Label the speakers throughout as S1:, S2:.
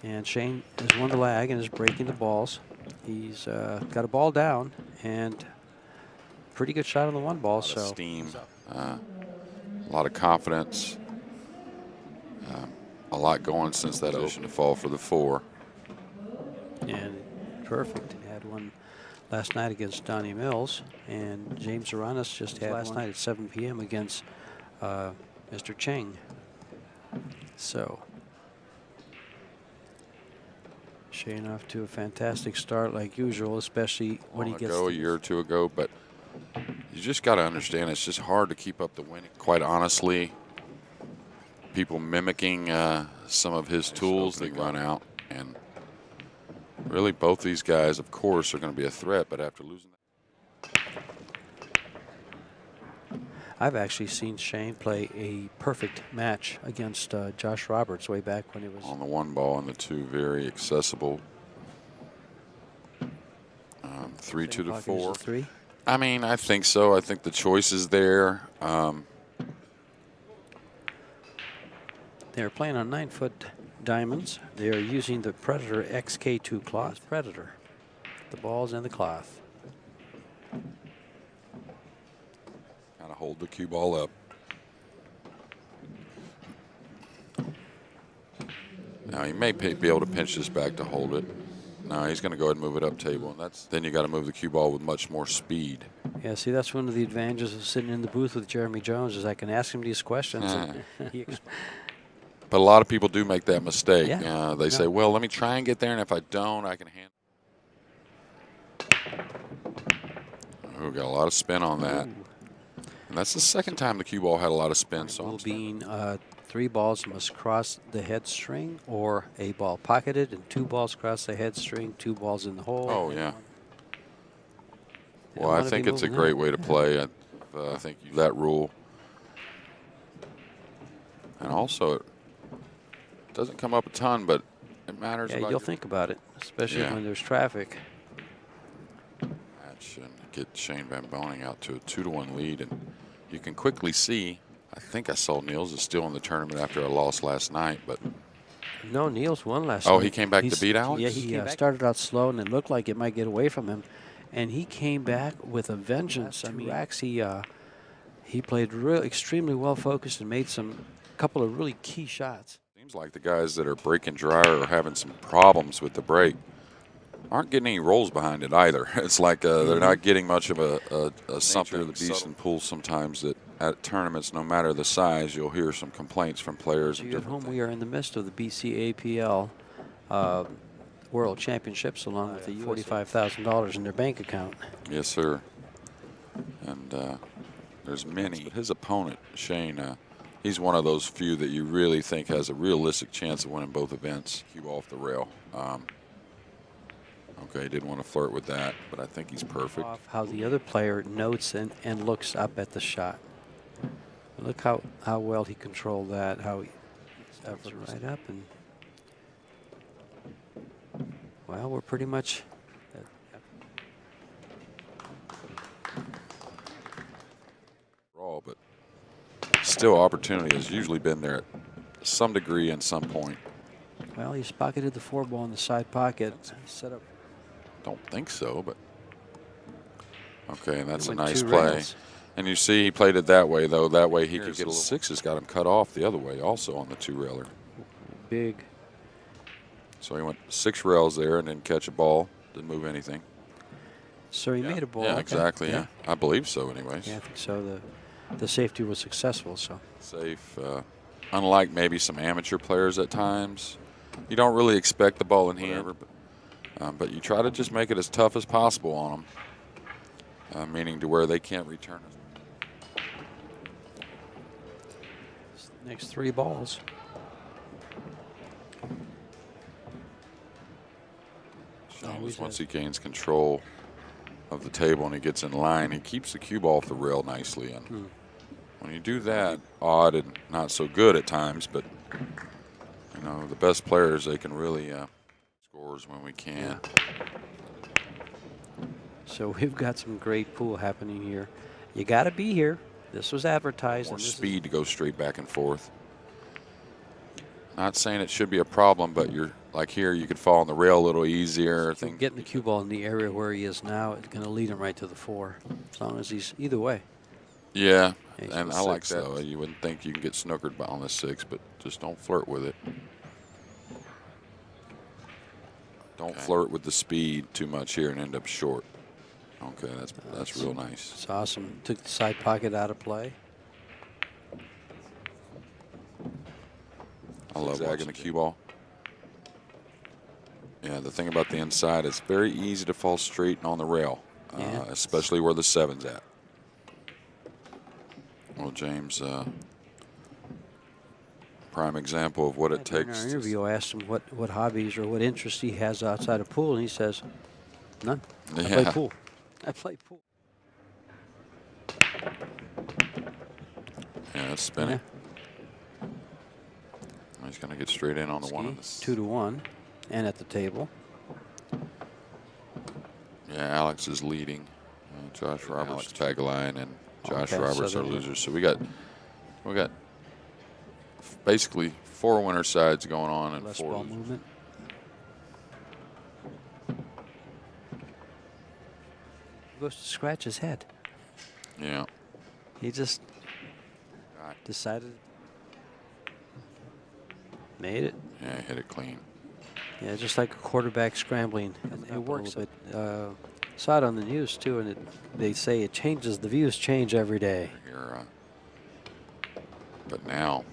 S1: And Shane has won the lag and is breaking the balls. He's got a ball down and pretty good shot on the one ball.
S2: A lot of steam, a lot of confidence, a lot going since that ocean to fall for the 4.
S1: And perfect. He had one last night against Donnie Mills, and James Aranas just had last night at 7 p.m. against Mr. Cheng. So Shane off to a fantastic start like usual, especially when he gets
S2: a year or two ago, but you just got to understand it's just hard to keep up the winning. Quite honestly, people mimicking some of his tools that run out, and really both these guys, of course, are going to be a threat, but after losing that.
S1: I've actually seen Shane play a perfect match against Josh Roberts way back when he was
S2: on the 1 ball and the 2, very accessible. 3-2 to 4.
S1: 3.
S2: I mean, I think so. I think the choice is there.
S1: They're playing on 9-foot diamonds. They are using the Predator XK2 cloth. Predator, the balls and the cloth.
S2: Kind of hold the cue ball up. Now he may be able to pinch this back to hold it. No, he's going to go ahead and move it up table, and then you got to move the cue ball with much more speed.
S1: Yeah, see, that's one of the advantages of sitting in the booth with Jeremy Jones is I can ask him these questions.
S2: But a lot of people do make that mistake.
S1: Yeah.
S2: They say, well, let me try and get there, and if I don't, I can handle it. Ooh, got a lot of spin on that. And that's the second time the cue ball had a lot of spin. So
S1: being 3 balls must cross the head string, or a ball pocketed and 2 balls cross the head string, 2 balls in the hole.
S2: Oh, yeah. Well, I think it's a great way to play. I think that rule. And also, it doesn't come up a ton, but it matters.
S1: Yeah, you'll think about it, especially when there's traffic.
S2: Match and get Shane Van Boening out to a 2-1 lead, and you can quickly see. I think I saw Niels is still in the tournament after a loss last night, but
S1: no, Niels won last night.
S2: Oh, he came back to beat Alex?
S1: Yeah, he started out slow, and it looked like it might get away from him, and he came back with a vengeance. I mean, he played extremely well focused and made a couple of really key shots.
S2: Seems like the guys that are breaking dry or having some problems with the break aren't getting any rolls behind it either. It's like they're not getting much of a something of the beast and pool sometimes that at tournaments, no matter the size, you'll hear some complaints from players.
S1: At home, we are in the midst of the BCAPL World Championships, along with the $45,000 in their bank account.
S2: Yes, sir. And there's many. But his opponent, Shane, he's one of those few that you really think has a realistic chance of winning both events. Cue off the rail. Okay, didn't want to flirt with that, but I think he's perfect.
S1: How the other player notes and looks up at the shot. Look how well he controlled that, how he's right up, and well, we're pretty much
S2: raw, but still opportunity has usually been there at some degree and some point.
S1: Well, he's pocketed the 4 ball in the side pocket. Set up.
S2: Don't think so, but okay, and that's a nice play. And you see he played it that way, though. That way he could get a 6 has got him cut off the other way also on the 2-railer.
S1: Big.
S2: So he went 6 rails there and didn't catch a ball, didn't move anything.
S1: So he made a ball.
S2: Yeah, exactly, yeah. I believe so anyways.
S1: Yeah, I think so. The safety was successful, so.
S2: Safe. Unlike maybe some amateur players at times, you don't really expect the ball in hand, but you try to just make it as tough as possible on them, meaning to where they can't return it.
S1: Next 3 balls.
S2: Once he gains control of the table and he gets in line, he keeps the cue ball off the rail nicely. And when you do that, odd and not so good at times, but you know, the best players, they can really scores when we can.
S1: So we've got some great pool happening here. You got to be here. This was advertised.
S2: More speed to go straight back and forth. Not saying it should be a problem, but you're like here, you could fall on the rail a little easier.
S1: So getting the cue ball in the area where he is now, it's going to lead him right to the 4, as long as he's either way.
S2: Yeah,
S1: He's
S2: and
S1: with
S2: I like
S1: 6,
S2: that. You wouldn't think you can get snookered on the 6, but just don't flirt with it. Don't flirt with the speed too much here and end up short. Okay, that's real nice.
S1: It's awesome. Took the side pocket out of play.
S2: I love zagging the cue ball. Yeah, the thing about the inside, it's very easy to fall straight and on the rail, especially where the 7's at. Well, James, prime example of what it takes.
S1: In our interview, I asked him what hobbies or what interests he has outside of pool, and he says, none. I play pool. I play pool.
S2: Yeah, it's spinning. He's going to get straight in on the 1.
S1: 2-1, and at the table.
S2: Yeah, Alex is leading. Josh Roberts, tag line, and Josh Roberts are losers. So we got basically 4 winner sides going on and 4
S1: ball movement. Goes to scratch his head.
S2: Yeah.
S1: He just decided. Made it.
S2: Yeah, hit it clean.
S1: Yeah, just like a quarterback scrambling. It works. But saw it on the news too, and they say it changes. The views change every day.
S2: Here, but now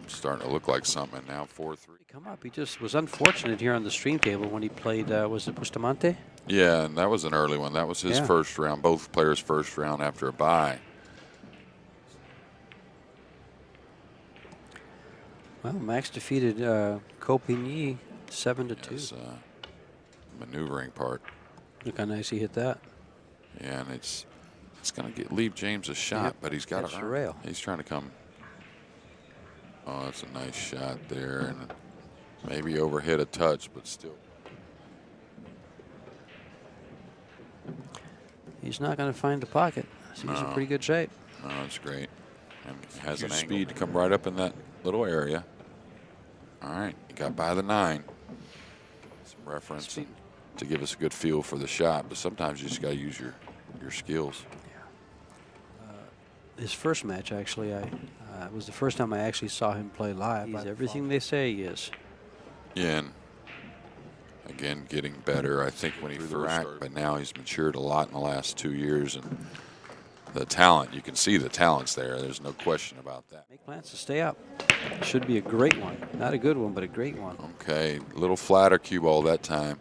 S2: it's starting to look like something. And now 4-3.
S1: Come up. He just was unfortunate here on the stream table when he played. Was it Bustamante?
S2: Yeah, and that was an early one. That was his first round. Both players' first round after a bye.
S1: Well, Max defeated Copigny 7-2.
S2: His, maneuvering part.
S1: Look how nice he hit that.
S2: Yeah, and it's going to leave James a shot, but he's got
S1: a rail.
S2: He's trying to come. Oh, that's a nice shot there, and maybe overhit a touch, but still.
S1: He's not going to find the pocket. So he's in pretty good shape.
S2: No, that's great. And has an speed to come right up in that little area. All right, he got by the 9. Some reference to give us a good feel for the shot, but sometimes you just got to use your skills.
S1: Yeah. His first match, actually, it was the first time I actually saw him play live. He's everything they say he is.
S2: Yeah, and again, getting better. I think when he first started, but now he's matured a lot in the last 2 years, and the talent, you can see the talent's there. There's no question about that.
S1: Make plans to stay up. Should be a great one. Not a good one, but a great one.
S2: Okay, a little flatter cue ball that time.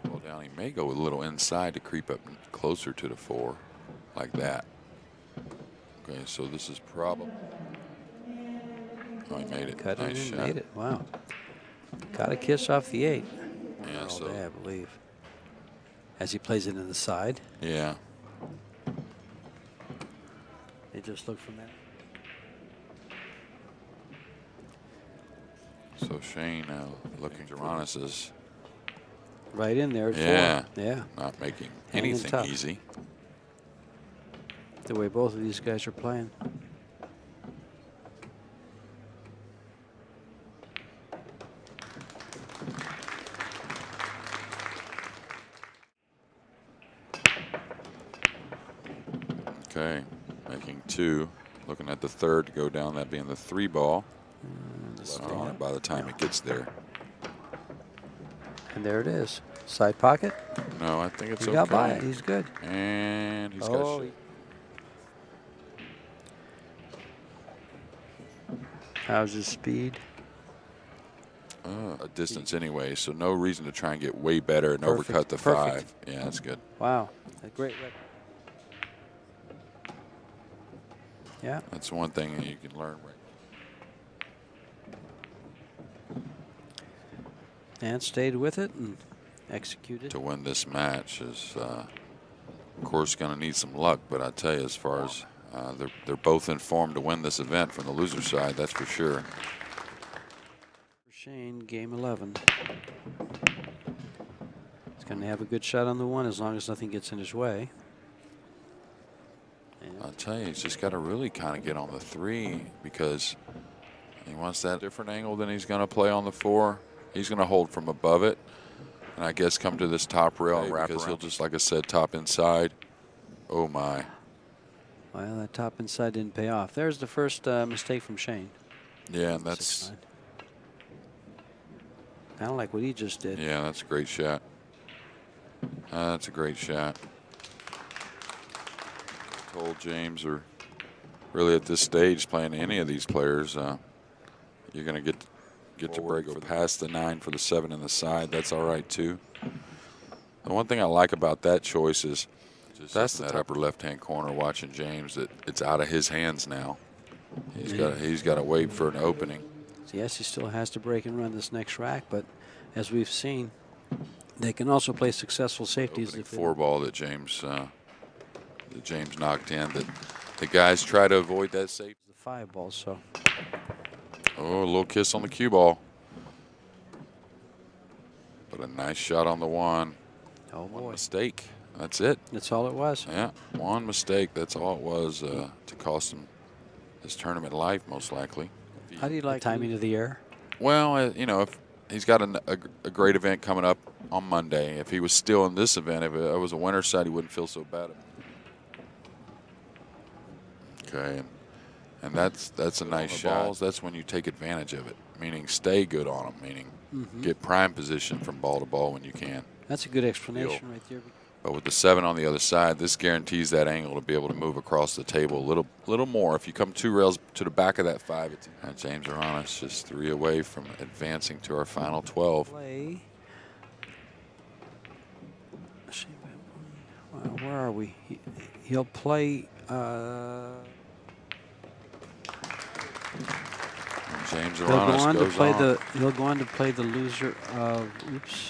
S2: Well, down, he may go a little inside to creep up closer to the 4, like that. Okay, so this is probably. Oh, he made it.
S1: Cut
S2: nice
S1: it
S2: shot.
S1: Made it. Wow. Got a kiss off the 8.
S2: Yeah,
S1: all
S2: so
S1: day, I believe. As he plays it in the side.
S2: Yeah.
S1: They just look from that.
S2: So Shane now looking to Aranas is
S1: right in there at 4. Yeah.
S2: Not making
S1: Hanging
S2: anything
S1: tough.
S2: easy.
S1: The way both of these guys are playing.
S2: Okay, making 2. Looking at the 3rd to go down, that being the 3 ball. Left on it by the time it gets there.
S1: And there it is. Side pocket.
S2: No, I think it's
S1: He
S2: okay.
S1: got by it. He's good.
S2: And he's got shit.
S1: How's his speed?
S2: A distance anyway, so no reason to try and get way better and overcut the 5. Yeah, that's good.
S1: Wow, a great record. Yeah.
S2: That's one thing that you can learn right.
S1: And stayed with it and executed.
S2: To win this match is, of course, going to need some luck, but I tell you, as far as they're both informed to win this event from the loser side, that's for sure.
S1: For Shane, game 11. He's going to have a good shot on the 1 as long as nothing gets in his way.
S2: I'll tell you, he's just got to really kind of get on the 3 because he wants that different angle than he's going to play on the 4. He's going to hold from above it, and I guess come to this top rail and wrap because he'll just, like I said, top inside. Oh my!
S1: Well, that top inside didn't pay off. There's the first mistake from Shane.
S2: Yeah, and that's
S1: kind of like what he just did.
S2: Yeah, that's a great shot. That's a great shot. Told James, or really at this stage, playing any of these players, you're going to get to break for past the 9 for the 7 in the side. That's all right too. The one thing I like about that choice is that's the upper left-hand corner. Watching James, that it's out of his hands now. He's got to wait for an opening.
S1: Yes, he still has to break and run this next rack, but as we've seen, they can also play successful safeties.
S2: Opening 4 ball that James knocked in. That the guys try to avoid that safety.
S1: The 5 ball, so.
S2: Oh, a little kiss on the cue ball. But a nice shot on the 1.
S1: Oh boy.
S2: One mistake. That's it.
S1: That's all it was.
S2: Yeah, one mistake. That's all it was to cost him his tournament life, most likely.
S1: How do you like the timing of the air?
S2: Well, you know, if he's got a great event coming up on Monday. If he was still in this event, if it was a winner's side, he wouldn't feel so bad. Okay, and that's a nice shot. That's when you take advantage of it, meaning stay good on them, meaning get prime position from ball to ball when you can.
S1: That's a good explanation right there.
S2: But with the 7 on the other side, this guarantees that angle to be able to move across the table a little more. If you come 2 rails to the back of that 5, and James Aranas just 3 away from advancing to our final 12.
S1: Play. Where are we? He'll play.
S2: James Aranas goes on.
S1: He'll go on to play the loser of. Oops.